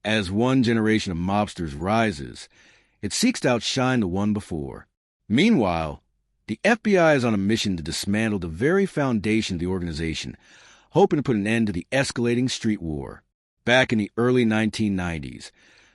As one generation of mobsters rises, it seeks to outshine the one before. Meanwhile, the FBI is on a mission to dismantle the very foundation of the organization, hoping to put an end to the escalating street war. Back in the early 1990s,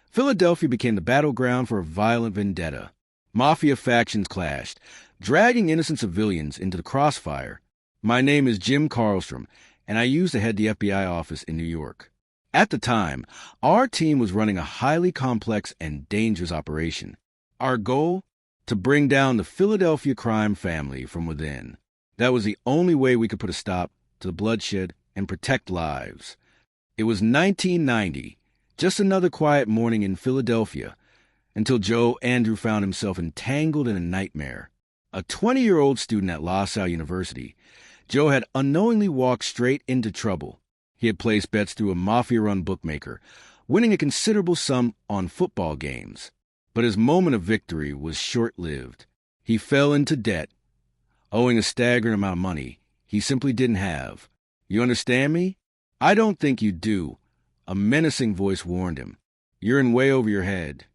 Philadelphia became the battleground for a violent vendetta. Mafia factions clashed, dragging innocent civilians into the crossfire. My name is Jim Carlstrom, and I used to head the FBI office in New York. At the time, our team was running a highly complex and dangerous operation. Our goal? To bring down the Philadelphia crime family from within. That was the only way we could put a stop to the bloodshed and protect lives. It was 1990, just another quiet morning in Philadelphia, until Joe Andrew found himself entangled in a nightmare. A 20-year-old student at La Salle University, Joe had unknowingly walked straight into trouble. He had placed bets through a Mafia-run bookmaker, winning a considerable sum on football games. But his moment of victory was short-lived. He fell into debt, owing a staggering amount of money he simply didn't have. You understand me? I don't think you do, a menacing voice warned him. You're in way over your head.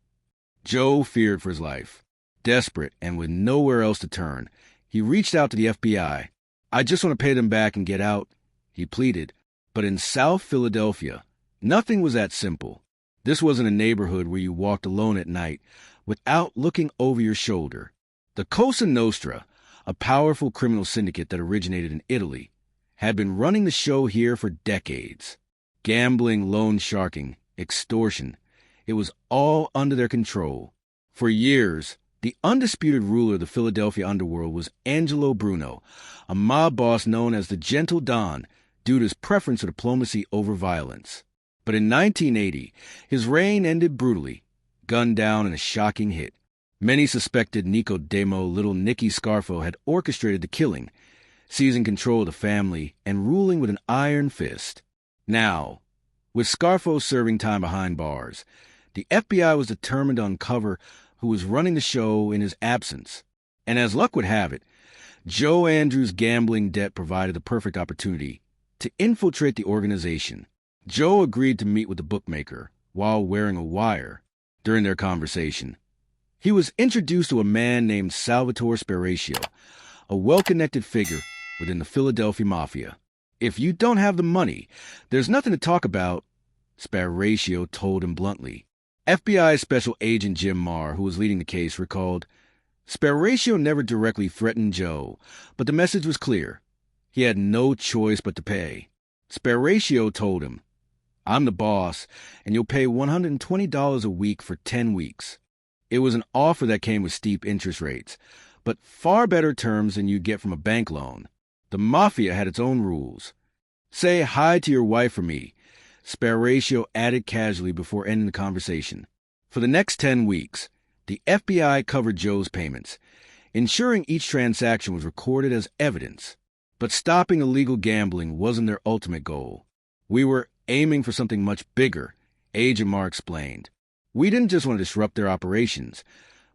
Joe feared for his life. Desperate and with nowhere else to turn, he reached out to the FBI. I just want to pay them back and get out, he pleaded. But in South Philadelphia, nothing was that simple. This wasn't a neighborhood where you walked alone at night without looking over your shoulder. The Cosa Nostra, a powerful criminal syndicate that originated in Italy, had been running the show here for decades. Gambling, loan sharking, extortion. It was all under their control. For years, the undisputed ruler of the Philadelphia underworld was Angelo Bruno, a mob boss known as the Gentle Don due to his preference for diplomacy over violence. But in 1980, his reign ended brutally, gunned down in a shocking hit. Many suspected Nicodemo Little Nicky Scarfo had orchestrated the killing, seizing control of the family and ruling with an iron fist. Now, with Scarfo serving time behind bars, the FBI was determined to uncover who was running the show in his absence. And as luck would have it, Joe Andrews' gambling debt provided the perfect opportunity to infiltrate the organization. Joe agreed to meet with the bookmaker while wearing a wire. During their conversation, he was introduced to a man named Salvatore Sparacio, a well-connected figure within the Philadelphia Mafia. If you don't have the money, there's nothing to talk about, Sparacio told him bluntly. FBI Special Agent Jim Marr, who was leading the case, recalled, Sparacio never directly threatened Joe, but the message was clear. He had no choice but to pay. Sparacio told him, I'm the boss, and you'll pay $120 a week for 10 weeks. It was an offer that came with steep interest rates, but far better terms than you'd get from a bank loan. The Mafia had its own rules. Say hi to your wife for me, Sparacio added casually before ending the conversation. For the next 10 weeks, the FBI covered Joe's payments, ensuring each transaction was recorded as evidence. But stopping illegal gambling wasn't their ultimate goal. We were aiming for something much bigger, Agent Marr explained. We didn't just want to disrupt their operations.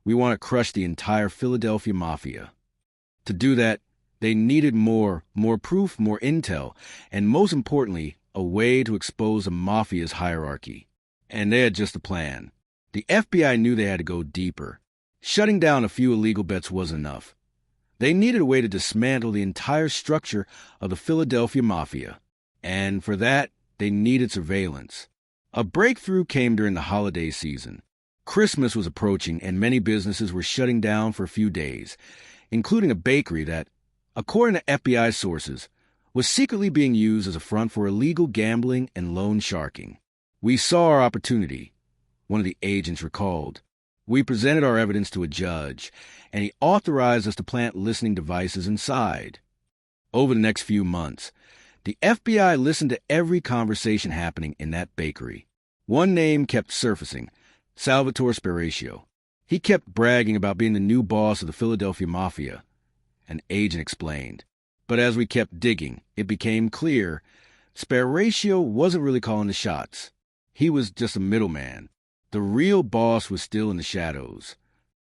We want to crush the entire Philadelphia Mafia. To do that, they needed more proof, more intel, and most importantly, a way to expose the Mafia's hierarchy. And they had just a plan. The FBI knew they had to go deeper. Shutting down a few illegal bets wasn't enough. They needed a way to dismantle the entire structure of the Philadelphia Mafia. And for that, they needed surveillance. A breakthrough came during the holiday season. Christmas was approaching and many businesses were shutting down for a few days, including a bakery that, according to FBI sources, was secretly being used as a front for illegal gambling and loan sharking. We saw our opportunity, one of the agents recalled. We presented our evidence to a judge, and he authorized us to plant listening devices inside. Over the next few months, the FBI listened to every conversation happening in that bakery. One name kept surfacing, Salvatore Sparacio. He kept bragging about being the new boss of the Philadelphia Mafia. An agent explained. But as we kept digging, it became clear Sparacio wasn't really calling the shots. He was just a middleman. The real boss was still in the shadows.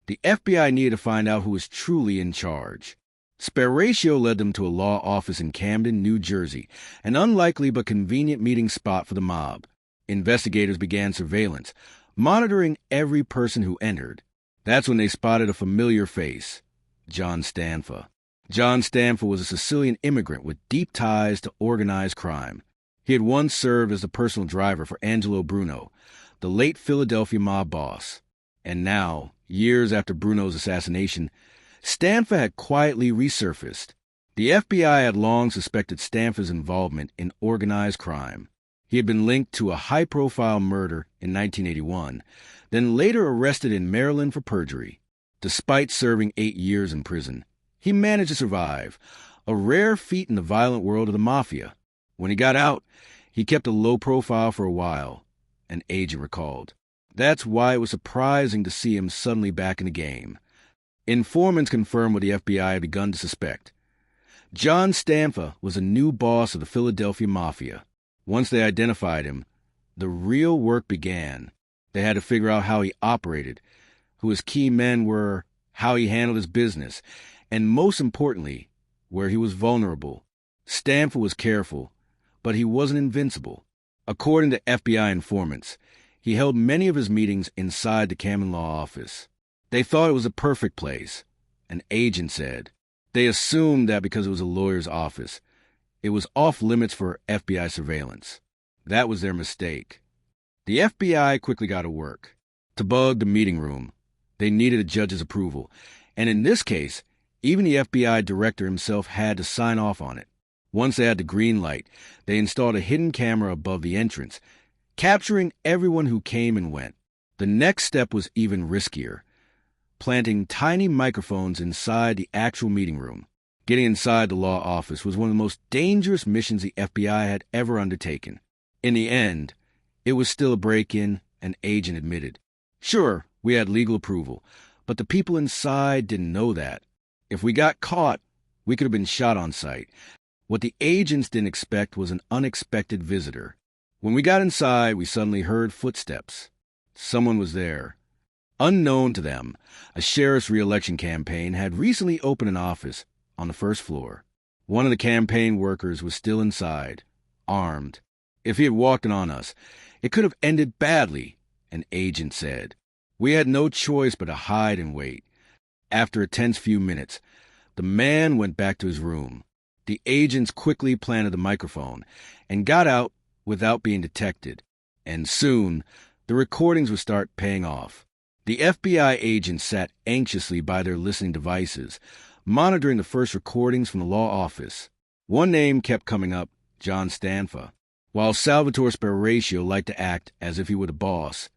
The FBI needed to find out who was truly in charge. Sparacio led them to a law office in Camden, New Jersey, an unlikely but convenient meeting spot for the mob. Investigators began surveillance, monitoring every person who entered. That's when they spotted a familiar face, John Stanfa. John Stanfa was a Sicilian immigrant with deep ties to organized crime. He had once served as the personal driver for Angelo Bruno, the late Philadelphia mob boss. And now, years after Bruno's assassination, Stanfa had quietly resurfaced. The FBI had long suspected Stanfa's involvement in organized crime. He had been linked to a high-profile murder in 1981, then later arrested in Maryland for perjury. Despite serving 8 years in prison, he managed to survive, a rare feat in the violent world of the Mafia. When he got out, he kept a low profile for a while, an agent recalled. That's why it was surprising to see him suddenly back in the game. Informants confirmed what the FBI had begun to suspect. John Stanfa was a new boss of the Philadelphia Mafia. Once they identified him, the real work began. They had to figure out how he operated, who his key men were, how he handled his business, and most importantly, where he was vulnerable. Stanfa was careful, but he wasn't invincible. According to FBI informants, he held many of his meetings inside the Cameron Law office. They thought it was a perfect place, an agent said. They assumed that because it was a lawyer's office, it was off-limits for FBI surveillance. That was their mistake. The FBI quickly got to work. To bug the meeting room, they needed a judge's approval, and in this case, even the FBI director himself had to sign off on it. Once they had the green light, they installed a hidden camera above the entrance, capturing everyone who came and went. The next step was even riskier, planting tiny microphones inside the actual meeting room. Getting inside the law office was one of the most dangerous missions the FBI had ever undertaken. In the end, it was still a break-in, an agent admitted. Sure, we had legal approval, but the people inside didn't know that. If we got caught, we could have been shot on sight. What the agents didn't expect was an unexpected visitor. When we got inside, we suddenly heard footsteps. Someone was there. Unknown to them, a sheriff's re-election campaign had recently opened an office on the first floor. One of the campaign workers was still inside, armed. If he had walked in on us, it could have ended badly, an agent said. We had no choice but to hide and wait. After a tense few minutes, the man went back to his room. The agents quickly planted the microphone and got out without being detected. And soon, the recordings would start paying off. The FBI agents sat anxiously by their listening devices, monitoring the first recordings from the law office. One name kept coming up, John Stanfa. While Salvatore Sparacio liked to act as if he were the boss,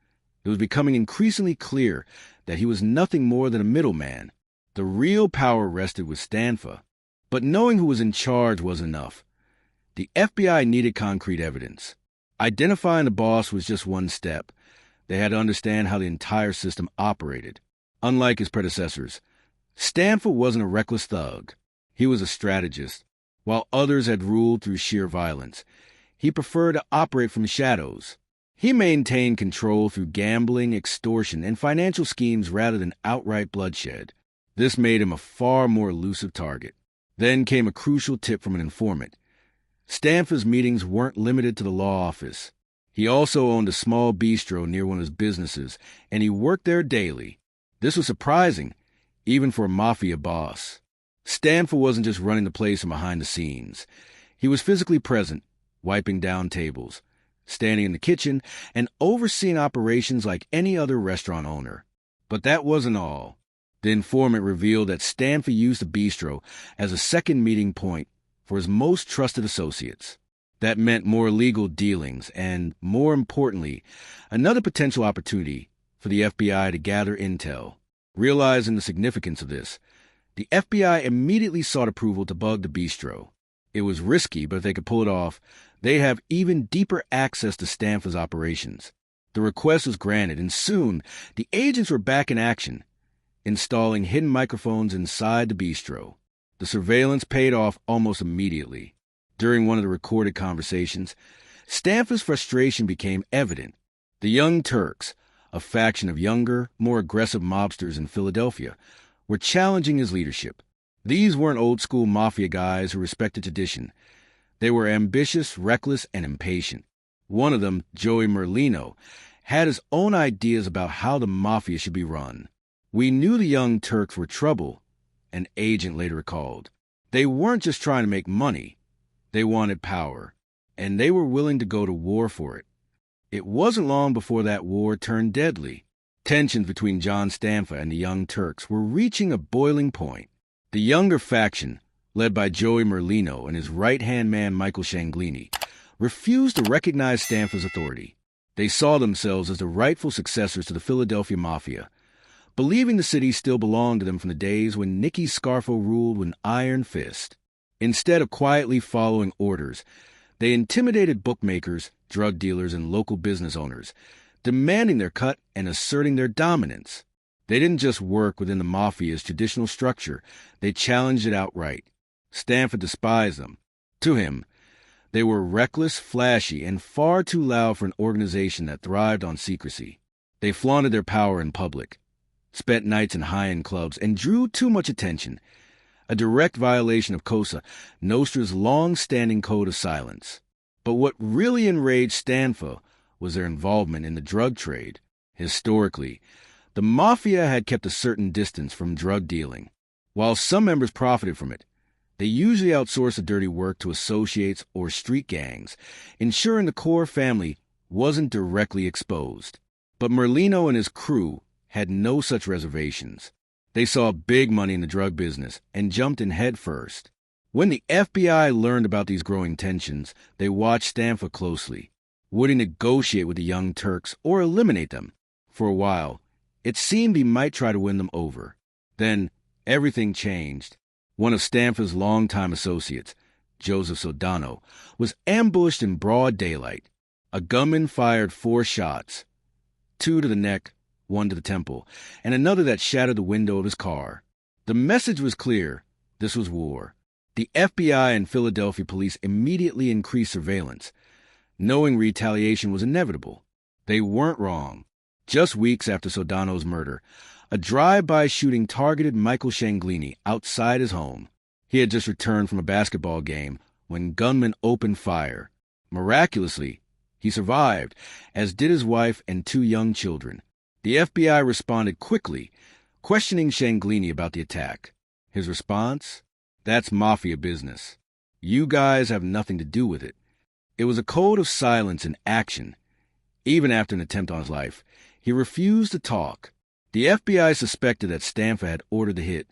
it was becoming increasingly clear that he was nothing more than a middleman. The real power rested with Stanfa. But knowing who was in charge wasn't enough. The FBI needed concrete evidence. Identifying the boss was just one step. They had to understand how the entire system operated. Unlike his predecessors, Stanfa wasn't a reckless thug. He was a strategist. While others had ruled through sheer violence, he preferred to operate from shadows. He maintained control through gambling, extortion, and financial schemes rather than outright bloodshed. This made him a far more elusive target. Then came a crucial tip from an informant. Stanfa's meetings weren't limited to the law office. He also owned a small bistro near one of his businesses, and he worked there daily. This was surprising, even for a Mafia boss. Stanfa wasn't just running the place from behind the scenes. He was physically present, wiping down tables, standing in the kitchen, and overseeing operations like any other restaurant owner. But that wasn't all. The informant revealed that Stanfa used the bistro as a second meeting point for his most trusted associates. That meant more legal dealings and, more importantly, another potential opportunity for the FBI to gather intel. Realizing the significance of this, the FBI immediately sought approval to bug the bistro. It was risky, but if they could pull it off, they'd have even deeper access to Stanfa's operations. The request was granted, and soon the agents were back in action, installing hidden microphones inside the bistro. The surveillance paid off almost immediately. During one of the recorded conversations, Stanfa's frustration became evident. The Young Turks, a faction of younger, more aggressive mobsters in Philadelphia, were challenging his leadership. These weren't old-school Mafia guys who respected tradition. They were ambitious, reckless, and impatient. One of them, Joey Merlino, had his own ideas about how the Mafia should be run. "We knew the Young Turks were trouble," an agent later recalled. "They weren't just trying to make money. They wanted power, and they were willing to go to war for it." It wasn't long before that war turned deadly. Tensions between John Stanfa and the Young Turks were reaching a boiling point. The younger faction, led by Joey Merlino and his right-hand man Michael Shanglini, refused to recognize Stanfa's authority. They saw themselves as the rightful successors to the Philadelphia Mafia, believing the city still belonged to them from the days when Nicky Scarfo ruled with an iron fist. Instead of quietly following orders, they intimidated bookmakers, drug dealers, and local business owners, demanding their cut and asserting their dominance. They didn't just work within the Mafia's traditional structure, they challenged it outright. Stanfa despised them. To him, they were reckless, flashy, and far too loud for an organization that thrived on secrecy. They flaunted their power in public, spent nights in high-end clubs, and drew too much attention, a direct violation of Cosa Nostra's long-standing code of silence. But what really enraged Stanfa was their involvement in the drug trade. Historically, the Mafia had kept a certain distance from drug dealing. While some members profited from it, they usually outsourced the dirty work to associates or street gangs, ensuring the core family wasn't directly exposed. But Merlino and his crew had no such reservations. They saw big money in the drug business and jumped in head first. When the FBI learned about these growing tensions, they watched Stanfa closely. Would he negotiate with the Young Turks or eliminate them? For a while, it seemed he might try to win them over. Then, everything changed. One of Stanfa's longtime associates, Joseph Sodano, was ambushed in broad daylight. A gunman fired 4 shots, 2 to the neck, 1 to the temple, and another that shattered the window of his car. The message was clear. This was war. The FBI and Philadelphia police immediately increased surveillance, knowing retaliation was inevitable. They weren't wrong. Just weeks after Sodano's murder, a drive-by shooting targeted Michael Shanglini outside his home. He had just returned from a basketball game when gunmen opened fire. Miraculously, he survived, as did his wife and 2 young children. The FBI responded quickly, questioning Shanglini about the attack. His response? "That's Mafia business. You guys have nothing to do with it." It was a code of silence and action. Even after an attempt on his life, he refused to talk. The FBI suspected that Stanfa had ordered the hit,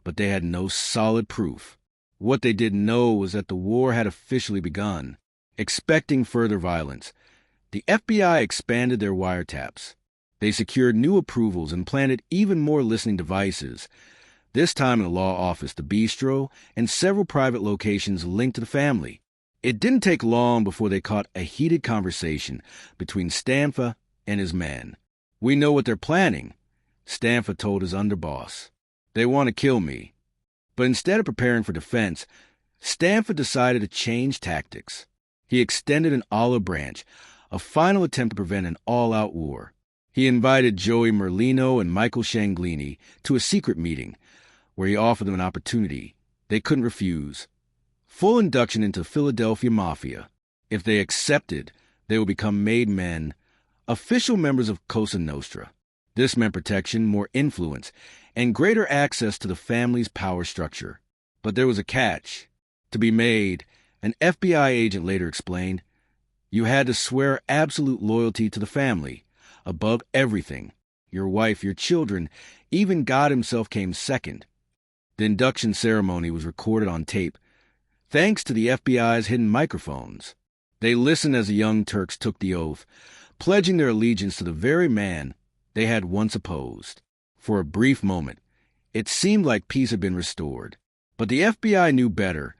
but they had no solid proof. What they didn't know was that the war had officially begun. Expecting further violence, the FBI expanded their wiretaps. They secured new approvals and planted even more listening devices, this time in the law office, the bistro, and several private locations linked to the family. It didn't take long before they caught a heated conversation between Stanfa and his men. "We know what they're planning," Stanfa told his underboss. "They want to kill me." But instead of preparing for defense, Stanfa decided to change tactics. He extended an olive branch, a final attempt to prevent an all-out war. He invited Joey Merlino and Michael Shanglini to a secret meeting, where he offered them an opportunity they couldn't refuse: full induction into Philadelphia Mafia. If they accepted, they would become made men, official members of Cosa Nostra. This meant protection, more influence, and greater access to the family's power structure. But there was a catch. To be made, an FBI agent later explained, you had to swear absolute loyalty to the family, above everything. Your wife, your children, even God himself came second. The induction ceremony was recorded on tape, thanks to the FBI's hidden microphones. They listened as the Young Turks took the oath, pledging their allegiance to the very man they had once opposed. For a brief moment, it seemed like peace had been restored. But the FBI knew better.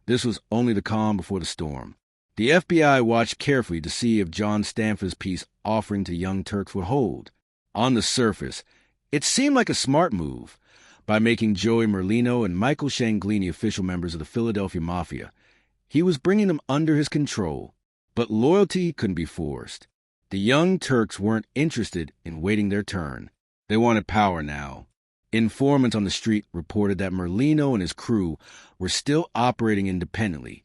This was only the calm before the storm. The FBI watched carefully to see if John Stanfa's peace offering to Young Turks would hold. On the surface, it seemed like a smart move. By making Joey Merlino and Michael Shanglini official members of the Philadelphia Mafia, he was bringing them under his control. But loyalty couldn't be forced. The Young Turks weren't interested in waiting their turn. They wanted power now. Informants on the street reported that Merlino and his crew were still operating independently,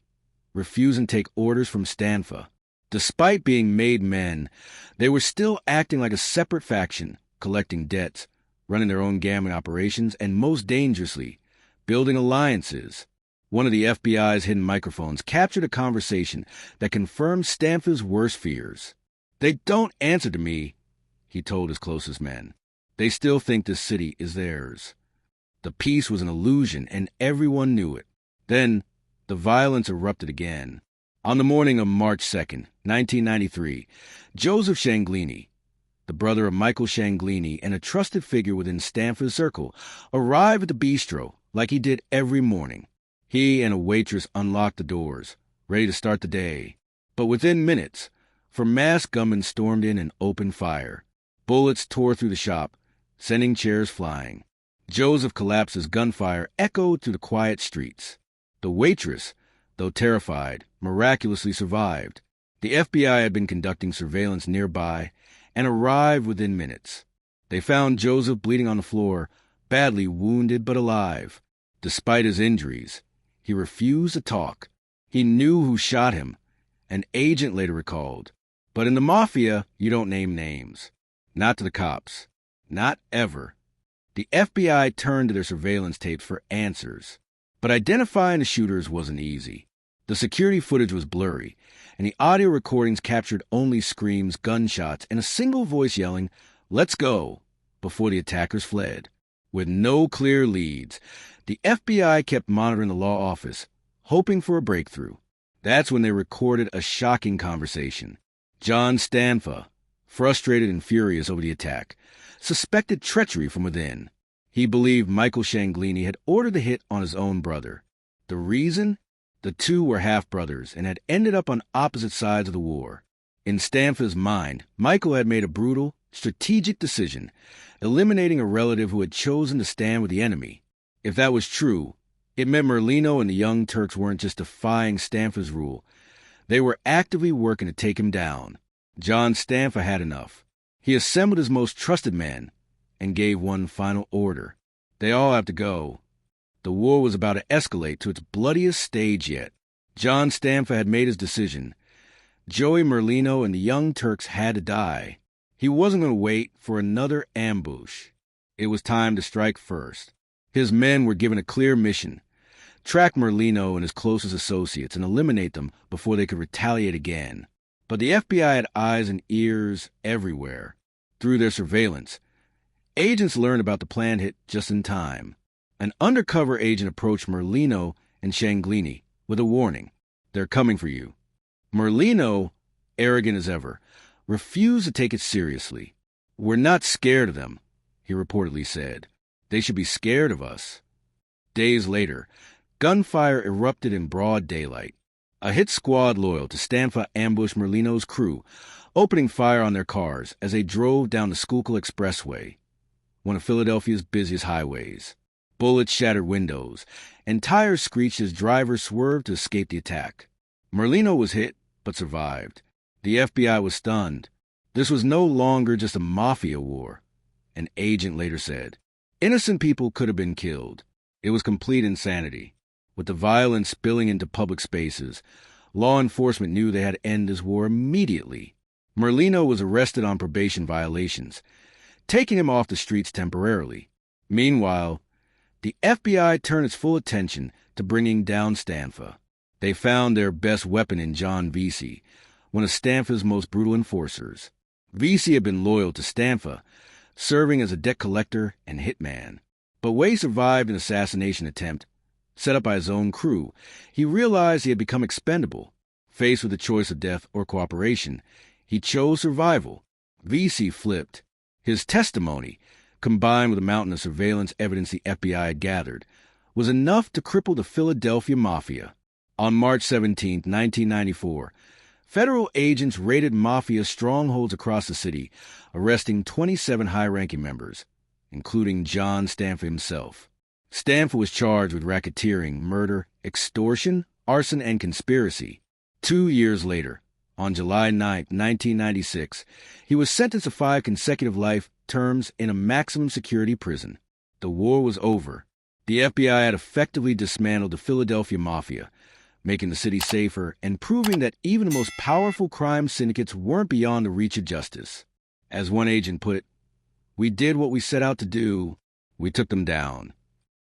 refusing to take orders from Stanfa. Despite being made men, they were still acting like a separate faction, collecting debts, running their own gambling operations, and most dangerously, building alliances. One of the FBI's hidden microphones captured a conversation that confirmed Stanfa's worst fears. "They don't answer to me," he told his closest men. "They still think this city is theirs." The peace was an illusion, and everyone knew it. Then, the violence erupted again. On the morning of March 2nd, 1993, Joseph Shanglini, the brother of Michael Shanglini and a trusted figure within Stanfa's circle, arrived at the bistro like he did every morning. He and a waitress unlocked the doors, ready to start the day. But within minutes, masked gunmen stormed in and opened fire. Bullets tore through the shop, sending chairs flying. Joseph collapsed as gunfire echoed through the quiet streets. The waitress, though terrified, miraculously survived. The FBI had been conducting surveillance nearby and arrived within minutes. They found Joseph bleeding on the floor, badly wounded but alive. Despite his injuries, he refused to talk. He knew who shot him, an agent later recalled. But in the Mafia, you don't name names. Not to the cops. Not ever. The FBI turned to their surveillance tapes for answers. But identifying the shooters wasn't easy. The security footage was blurry, and the audio recordings captured only screams, gunshots, and a single voice yelling, "Let's go," before the attackers fled. With no clear leads, the FBI kept monitoring the law office, hoping for a breakthrough. That's when they recorded a shocking conversation. John Stanfa, frustrated and furious over the attack, suspected treachery from within. He believed Michael Shanglini had ordered the hit on his own brother. The reason? The two were half-brothers and had ended up on opposite sides of the war. In Stanfa's mind, Michael had made a brutal, strategic decision, eliminating a relative who had chosen to stand with the enemy. If that was true, it meant Merlino and the Young Turks weren't just defying Stanfa's rule. They were actively working to take him down. John Stanfa had enough. He assembled his most trusted men and gave one final order. They all have to go. The war was about to escalate to its bloodiest stage yet. John Stanfa had made his decision. Joey Merlino and the Young Turks had to die. He wasn't going to wait for another ambush. It was time to strike first. His men were given a clear mission: track Merlino and his closest associates and eliminate them before they could retaliate again. But the FBI had eyes and ears everywhere. Through their surveillance, agents learned about the planned hit just in time. An undercover agent approached Merlino and Shanglini with a warning: "They're coming for you." Merlino, arrogant as ever, refused to take it seriously. "We're not scared of them," he reportedly said. "They should be scared of us." Days later, gunfire erupted in broad daylight. A hit squad loyal to Stanfa ambushed Merlino's crew, opening fire on their cars as they drove down the Schuylkill Expressway, one of Philadelphia's busiest highways. Bullets shattered windows, and tires screeched as drivers swerved to escape the attack. Merlino was hit, but survived. The FBI was stunned. This was no longer just a mafia war, an agent later said. Innocent people could have been killed. It was complete insanity. With the violence spilling into public spaces, law enforcement knew they had to end this war immediately. Merlino was arrested on probation violations, taking him off the streets temporarily. Meanwhile, the FBI turned its full attention to bringing down Stanfa. They found their best weapon in John Vesey, one of Stanfa's most brutal enforcers. Vesey had been loyal to Stanfa, serving as a debt collector and hitman. But when he survived an assassination attempt set up by his own crew, he realized he had become expendable. Faced with the choice of death or cooperation, he chose survival. Vesey flipped. His testimony, combined with a mountain of surveillance evidence the FBI had gathered, was enough to cripple the Philadelphia Mafia. On March 17, 1994, federal agents raided Mafia strongholds across the city, arresting 27 high-ranking members, including John Stanfa himself. Stanfa was charged with racketeering, murder, extortion, arson, and conspiracy. 2 years later, on July 9, 1996, he was sentenced to 5 consecutive life terms in a maximum security prison. The war was over. The FBI had effectively dismantled the Philadelphia Mafia, making the city safer and proving that even the most powerful crime syndicates weren't beyond the reach of justice. As one agent put it, "We did what we set out to do. We took them down."